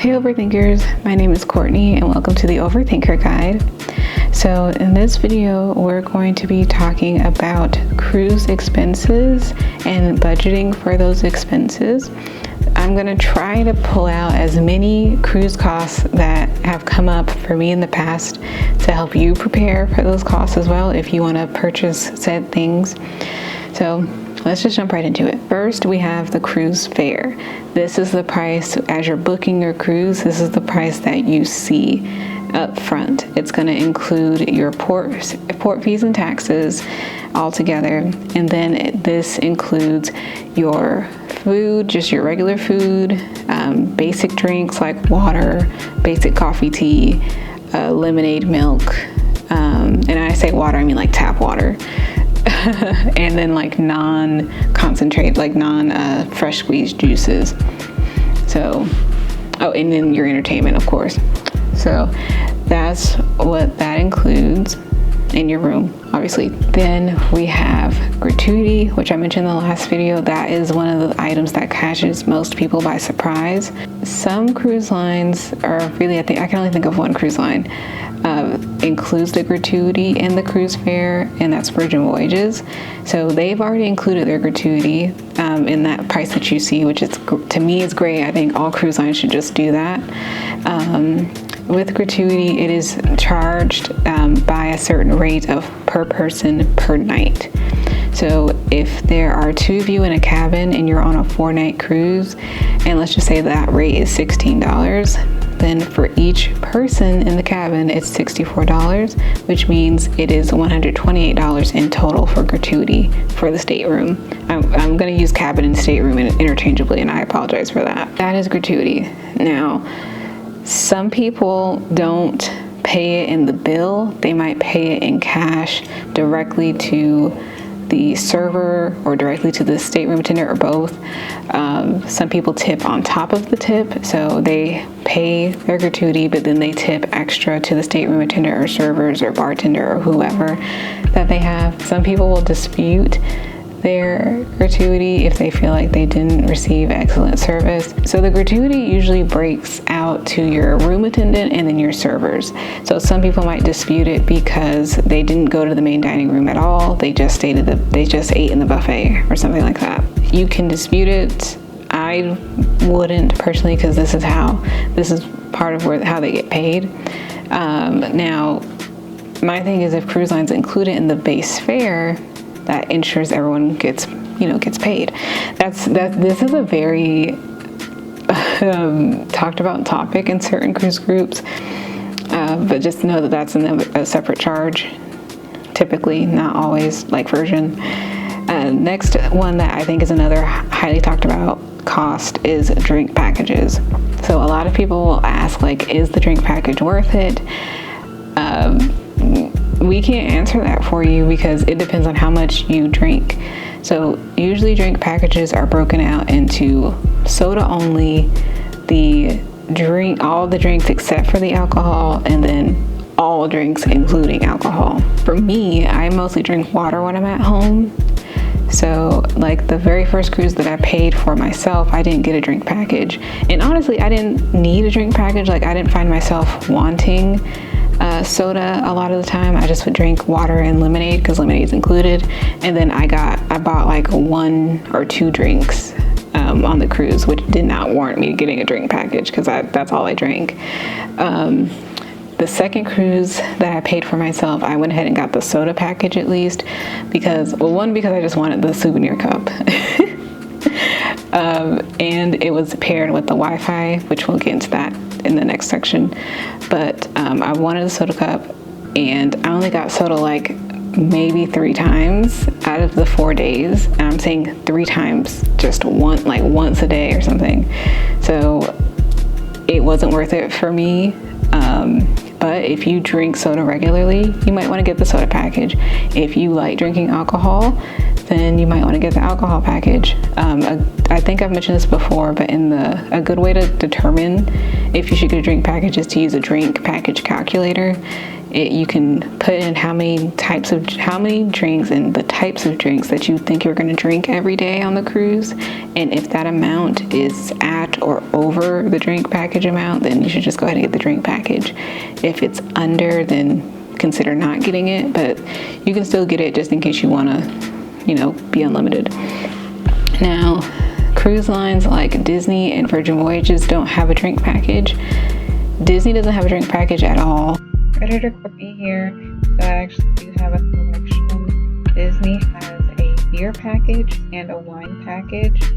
Hey Overthinkers, my name is Courtney and welcome to the Overthinker Guide. So in this video, we're going to be talking about cruise expenses and budgeting for those expenses. I'm going to try to pull out as many cruise costs that have come up for me in the past to help you prepare for those costs as well if you want to purchase said things. So let's just jump right into it. First, we have the cruise fare. This is the price as you're booking your cruise. This is the price that you see up front. It's going to include your port fees and taxes all together. And then this includes your food, just your regular food, basic drinks like water, basic coffee, tea, lemonade, milk. And I say water, I mean like tap water. And then like non-concentrate, like fresh squeezed juices. So, and then your entertainment, of course. So that's what that includes in your room, obviously. Then we have gratuity, which I mentioned in the last video. That is one of the items that catches most people by surprise. Some cruise lines are really, I can only think of one cruise line, includes the gratuity in the cruise fare, and that's Virgin Voyages. So they've already included their gratuity in that price that you see, which is, to me, is great. I think all cruise lines should just do that. With gratuity, it is charged by a certain rate of per person per night. So if there are two of you in a cabin and you're on a 4-night cruise, and let's just say that rate is $16, then for each person in the cabin, it's $64, which means it is $128 in total for gratuity for the stateroom. I'm going to use cabin and stateroom interchangeably, and I apologize for that. That is gratuity. Now, some people don't pay it in the bill. They might pay it in cash directly to the server or directly to the stateroom attendant, or both. Some people tip on top of the tip, so they pay their gratuity, but then they tip extra to the stateroom attendant or servers or bartender or whoever that they have. Some people will dispute their gratuity if they feel like they didn't receive excellent service. So the gratuity usually breaks out to your room attendant and then your servers. So some people might dispute it because they didn't go to the main dining room at all. They just ate in the buffet or something like that. You can dispute it. I wouldn't personally, because this is part of how they get paid. Now, my thing is, if cruise lines include it in the base fare, that ensures everyone gets paid. This is a very talked about topic in certain cruise groups, but just know that that's a separate charge, typically, not always, like Virgin. Next one that I think is another highly talked about cost is drink packages. So a lot of people will ask, like, is the drink package worth it? We can't answer that for you because it depends on how much you drink. So usually drink packages are broken out into soda only, all the drinks except for the alcohol, and then all drinks including alcohol. For me, I mostly drink water when I'm at home. So like the very first cruise that I paid for myself, I didn't get a drink package. And honestly, I didn't need a drink package. Like, I didn't find myself wanting soda a lot of the time. I just would drink water and lemonade because lemonade is included. And then I bought like 1 or 2 drinks on the cruise, which did not warrant me getting a drink package because that's all I drank. The second cruise that I paid for myself, I went ahead and got the soda package at least because I just wanted the souvenir cup. And it was paired with the Wi-Fi, which we'll get into that in the next section. But I wanted a soda cup, and I only got soda like maybe 3 times out of the 4 days. And I'm saying 3 times, just once a day or something. So it wasn't worth it for me. But if you drink soda regularly, you might want to get the soda package. If you like drinking alcohol, then you might want to get the alcohol package. I think I've mentioned this before, but a good way to determine if you should get a drink package is to use a drink package calculator. You can put in how many drinks and the types of drinks that you think you're going to drink every day on the cruise. And if that amount is at or over the drink package amount, then you should just go ahead and get the drink package. If it's under, then consider not getting it, but you can still get it just in case you want to, be unlimited. Now, cruise lines like Disney and Virgin Voyages don't have a drink package. Disney doesn't have a drink package at all. Editor Courtney here. So I actually do have a selection. Disney has a beer package and a wine package.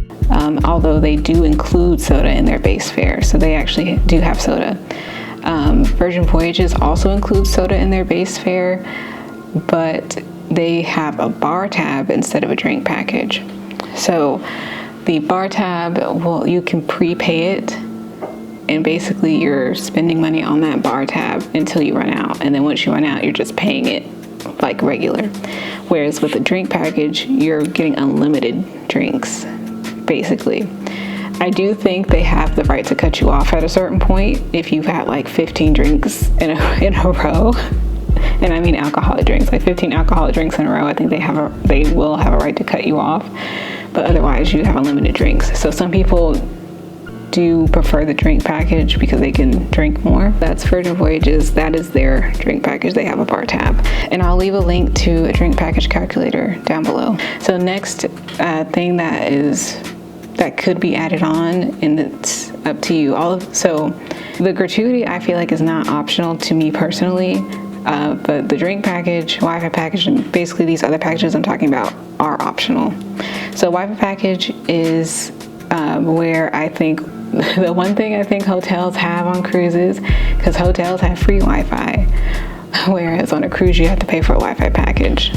Although they do include soda in their base fare, so they actually do have soda. Virgin Voyages also includes soda in their base fare, but they have a bar tab instead of a drink package. So the bar tab, well, you can prepay it, and basically you're spending money on that bar tab until you run out, and then once you run out, you're just paying it like regular. Whereas with the drink package, you're getting unlimited drinks, basically. I do think they have the right to cut you off at a certain point if you've had like 15 drinks in a row. And I mean alcoholic drinks, like 15 alcoholic drinks in a row. I think they will have a right to cut you off, but otherwise you have unlimited drinks. So some people do prefer the drink package because they can drink more. That's Virgin Voyages. That is their drink package. They have a bar tab, and I'll leave a link to a drink package calculator down below. So next thing that could be added on, and it's up to you. So the gratuity, I feel like, is not optional to me personally. But the drink package, Wi-Fi package, and basically these other packages I'm talking about are optional. So Wi-Fi package is where I think the one thing I think hotels have on cruises, because hotels have free Wi-Fi, whereas on a cruise you have to pay for a Wi-Fi package.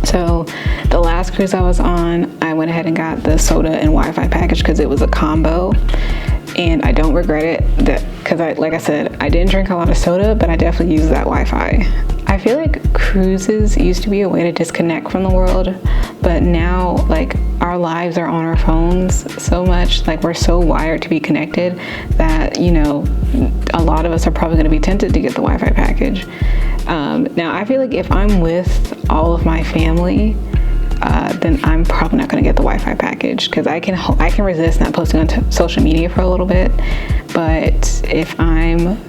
So the last cruise I was on, I went ahead and got the soda and Wi-Fi package because it was a combo. And I don't regret it, because like I said, I didn't drink a lot of soda, but I definitely used that Wi-Fi. I feel like cruises used to be a way to disconnect from the world, but now like our lives are on our phones so much, like we're so wired to be connected that, a lot of us are probably going to be tempted to get the Wi-Fi package. Now I feel like if I'm with all of my family, then I'm probably not going to get the Wi-Fi package, because I can resist not posting on social media for a little bit. But if I'm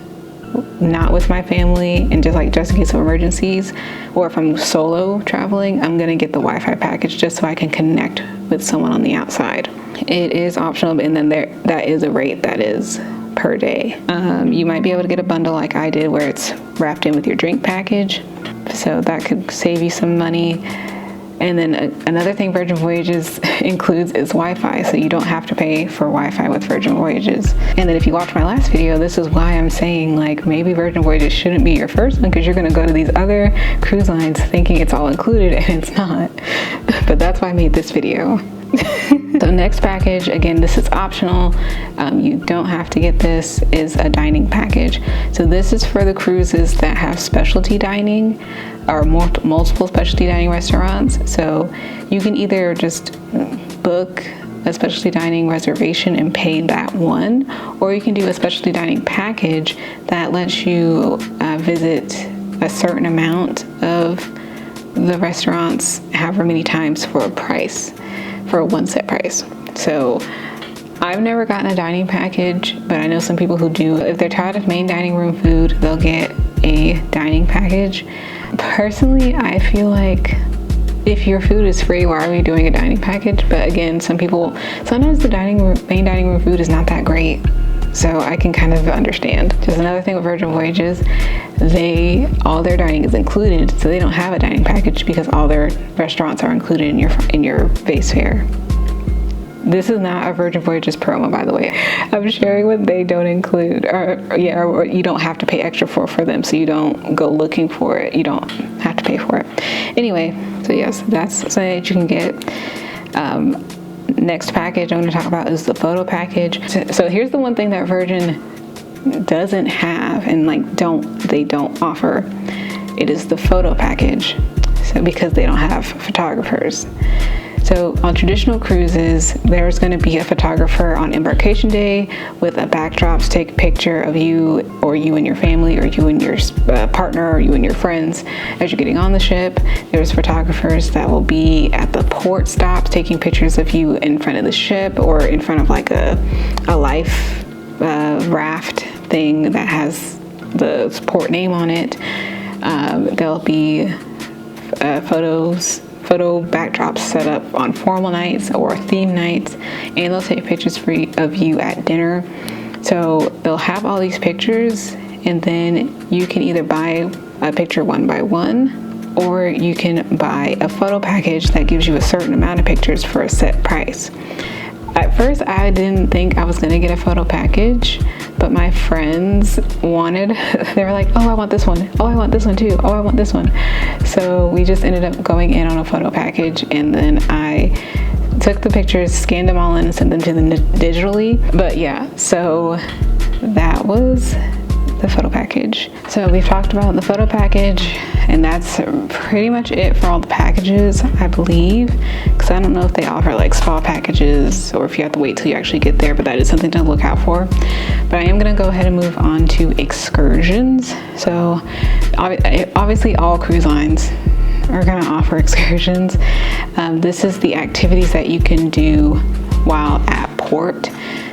not with my family and just in case of emergencies, or if I'm solo traveling, I'm going to get the Wi-Fi package just so I can connect with someone on the outside. It is optional, and then that is a rate that is per day. You might be able to get a bundle like I did where it's wrapped in with your drink package, so that could save you some money. And then another thing Virgin Voyages includes is Wi-Fi, so you don't have to pay for Wi-Fi with Virgin Voyages. And then if you watch my last video, this is why I'm saying maybe Virgin Voyages shouldn't be your first one, because you're going to go to these other cruise lines thinking it's all included, and it's not. But that's why I made this video. So next package, again, this is optional. You don't have to get this, is a dining package. So this is for the cruises that have specialty dining or multiple specialty dining restaurants. So you can either just book a specialty dining reservation and pay that one, or you can do a specialty dining package that lets you visit a certain amount of the restaurants however many times for a one set price. So I've never gotten a dining package, but I know some people who do. If they're tired of main dining room food, they'll get a dining package. Personally, I feel like if your food is free, why are we doing a dining package? But again, sometimes the main dining room food is not that great, so I can kind of understand. Just another thing with Virgin Voyages, all their dining is included, so they don't have a dining package because all their restaurants are included in your base fare. This is not a Virgin Voyages promo, by the way. I'm sharing what they don't include, or you don't have to pay extra for them, so you don't go looking for it. You don't have to pay for it. Anyway, so yes, that's something that you can get. Next package I'm going to talk about is the photo package. So here's the one thing that Virgin doesn't have, and they don't offer. It is the photo package. So because they don't have photographers. So on traditional cruises, there's going to be a photographer on embarkation day with a backdrop to take a picture of you, or you and your family, or you and your partner, or you and your friends as you're getting on the ship. There's photographers that will be at the port stops taking pictures of you in front of the ship, or in front of like a life raft thing that has the port name on it. There'll be photo backdrops set up on formal nights or theme nights, and they'll take pictures of you at dinner. So they'll have all these pictures, and then you can either buy a picture one by one, or you can buy a photo package that gives you a certain amount of pictures for a set price. At first, I didn't think I was going to get a photo package, but my friends wanted, they were like, oh, I want this one. Oh, I want this one too. Oh, I want this one. So we just ended up going in on a photo package, and then I took the pictures, scanned them all in, and sent them to them digitally. But yeah, so that was the photo package. So we've talked about the photo package, and that's pretty much it for all the packages, I believe, because I don't know if they offer like spa packages or if you have to wait till you actually get there, but that is something to look out for. But I am going to go ahead and move on to excursions. So obviously all cruise lines are going to offer excursions. This is the activities that you can do while at port.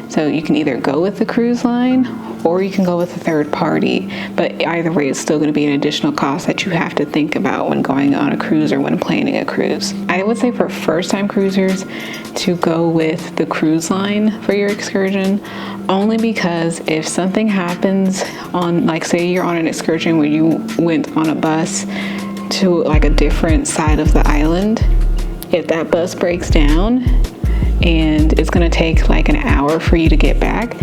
So you can either go with the cruise line, or you can go with a third party, but either way it's still going to be an additional cost that you have to think about when going on a cruise or when planning a cruise. I would say for first-time cruisers to go with the cruise line for your excursion, only because if something happens on, like say you're on an excursion where you went on a bus to like a different side of the island, if that bus breaks down and it's going to take like an hour for you to get back,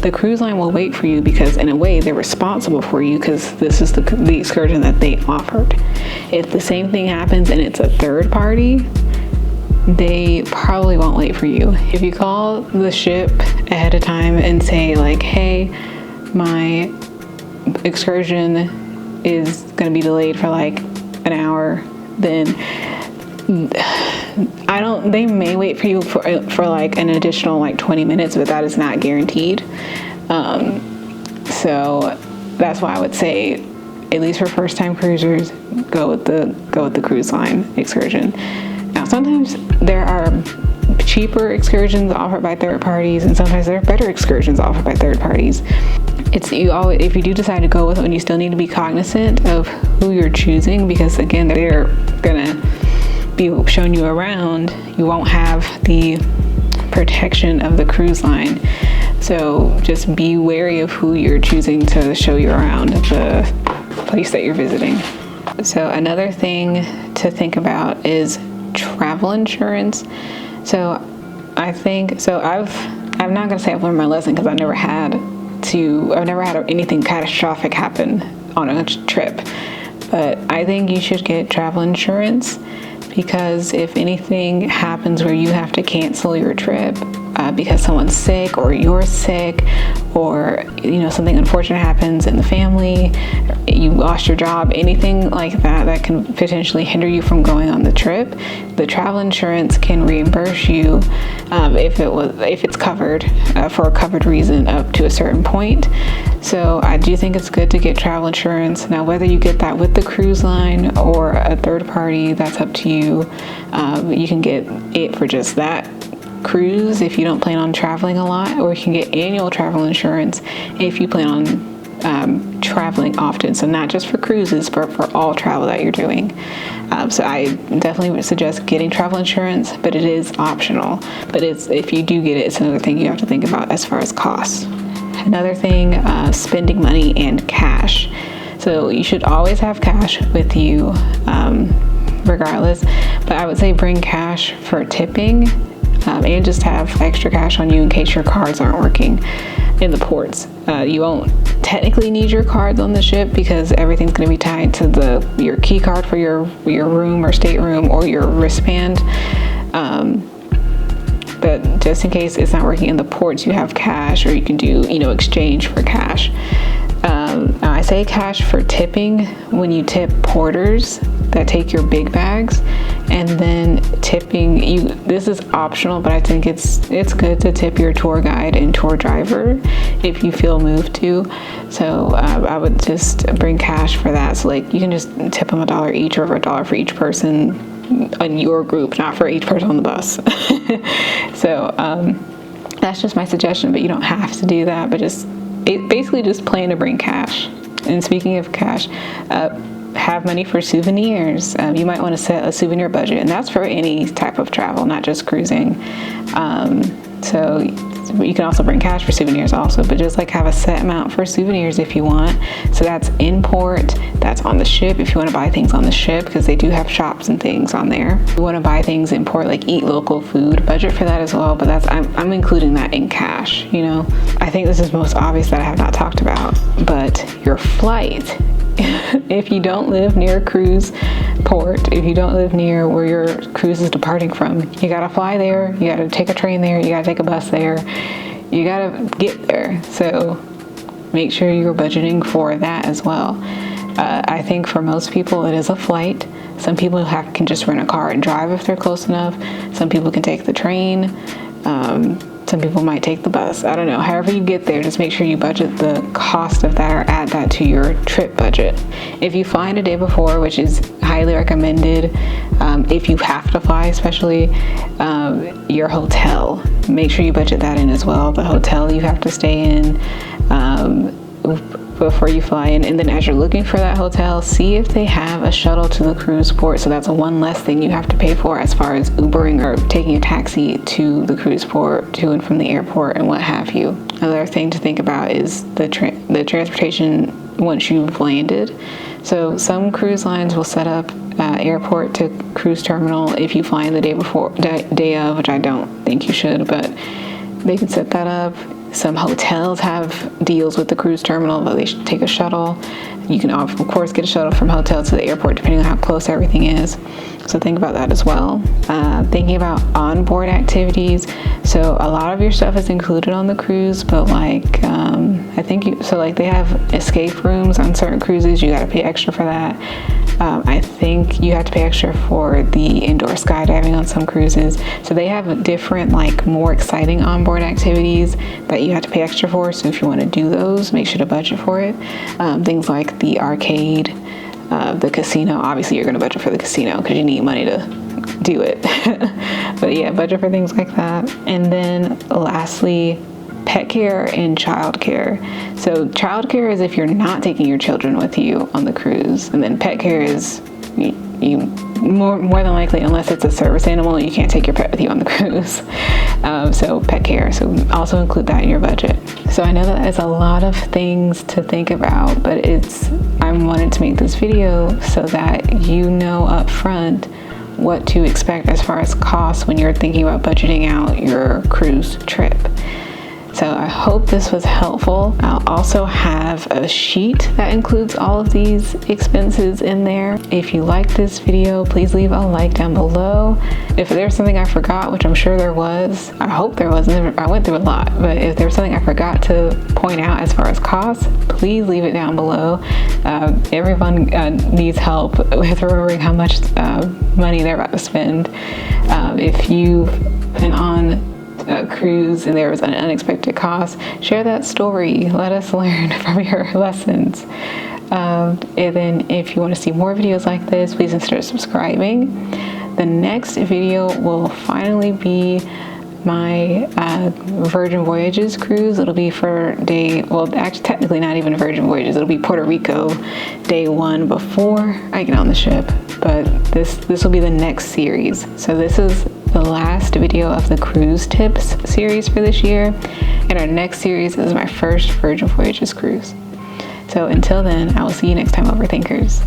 the cruise line will wait for you, because in a way they're responsible for you, because this is the excursion that they offered. If the same thing happens and it's a third party, they probably won't wait for you. If you call the ship ahead of time and say like, hey, my excursion is going to be delayed for like an hour, then they may wait for you for like an additional like 20 minutes, but that is not guaranteed. So that's why I would say, at least for first time cruisers, go with the cruise line excursion. Now sometimes there are cheaper excursions offered by third parties, and sometimes there are better excursions offered by third parties. If you do decide to go with one, you still need to be cognizant of who you're choosing, because again, they're gonna be showing you around. You won't have the protection of the cruise line, so just be wary of who you're choosing to show you around the place that you're visiting. So another thing to think about is travel insurance. So I'm not gonna say I've learned my lesson, because I've never had anything catastrophic happen on a trip, but I think you should get travel insurance, because if anything happens where you have to cancel your trip because someone's sick, or you're sick, or something unfortunate happens in the family, you lost your job, anything like that can potentially hinder you from going on the trip, the travel insurance can reimburse you if it's covered for a covered reason up to a certain point. So I do think it's good to get travel insurance. Now, whether you get that with the cruise line or a third party, that's up to you. You can get it for just that cruise if you don't plan on traveling a lot, or you can get annual travel insurance if you plan on traveling often. So not just for cruises, but for all travel that you're doing. So I definitely would suggest getting travel insurance, but it is optional. But if you do get it, it's another thing you have to think about as far as costs. Another thing, spending money and cash. So you should always have cash with you, regardless. But I would say bring cash for tipping, and just have extra cash on you in case your cards aren't working in the ports. You won't technically need your cards on the ship, because everything's going to be tied to your key card for your room or stateroom, or your wristband. But just in case it's not working in the ports, you have cash, or you can do exchange for cash. I say cash for tipping when you tip porters that take your big bags, and then tipping this is optional, but I think it's good to tip your tour guide and tour driver if you feel moved to. So I would just bring cash for that. So like you can just tip them $1 each, or $1 for each person in your group, not for each person on the bus. So that's just my suggestion, but you don't have to do that, but basically just plan to bring cash. And speaking of cash, have money for souvenirs. You might want to set a souvenir budget, and that's for any type of travel, not just cruising. So you can also bring cash for souvenirs also, but just like have a set amount for souvenirs if you want. So that's import, that's on the ship if you want to buy things on the ship, because they do have shops and things on there. If you want to buy things import, like eat local food, budget for that as well, but I'm including that in cash, you know. I think this is most obvious that I have not talked about, but your flight. If you don't live near a cruise port, if you don't live near where your cruise is departing from, you gotta fly there, you gotta take a train there, you gotta take a bus there, you gotta get there. So make sure you're budgeting for that as well. I think for most people it is a flight. Some people can just rent a car and drive if they're close enough. Some people can take the train. Some people might take the bus. I don't know. However you get there, just make sure you budget the cost of that, or add that to your trip budget. If you fly in a day before, which is highly recommended, if you have to fly, especially your hotel, make sure you budget that in as well. The hotel you have to stay in before you fly in, and then as you're looking for that hotel, see if they have a shuttle to the cruise port, so that's one less thing you have to pay for as far as Ubering or taking a taxi to the cruise port, to and from the airport and what have you. Another thing to think about is the transportation once you've landed. So some cruise lines will set up airport to cruise terminal if you fly in the day before, day of, which I don't think you should, but they can set that up. Some hotels have deals with the cruise terminal, but they should take a shuttle. You can, of course, get a shuttle from hotel to the airport, depending on how close everything is. So think about that as well. Thinking about onboard activities. So a lot of your stuff is included on the cruise, but like, I think they have escape rooms on certain cruises. You got to pay extra for that. I think you have to pay extra for the indoor skydiving on some cruises. So they have different, like, more exciting onboard activities that you have to pay extra for. So if you want to do those, make sure to budget for it. Things like the arcade, the casino. Obviously you're going to budget for the casino because you need money to do it. But yeah, budget for things like that. And then lastly, pet care and child care. So child care is if you're not taking your children with you on the cruise, and then pet care is you more than likely, unless it's a service animal, you can't take your pet with you on the cruise. So pet care, so also include that in your budget. So I know that is a lot of things to think about, but I wanted to make this video so that you know up front what to expect as far as costs when you're thinking about budgeting out your cruise trip. So I hope this was helpful. I'll also have a sheet that includes all of these expenses in there. If you like this video, please leave a like down below. If there's something I forgot, which I'm sure there was, I hope there wasn't, I went through a lot, but if there's something I forgot to point out as far as costs, please leave it down below. Everyone needs help with remembering how much money they're about to spend. If you've been on a cruise and there was an unexpected cost, share that story. Let us learn from your lessons. And then if you want to see more videos like this, please consider subscribing. The next video will finally be my Virgin Voyages cruise. It'll be for actually technically not even Virgin Voyages. It'll be Puerto Rico day 1 before I get on the ship. But this will be the next series. So this is the last video of the cruise tips series for this year, and our next series is my first Virgin Voyages cruise. So until then, I will see you next time, Overthinkers.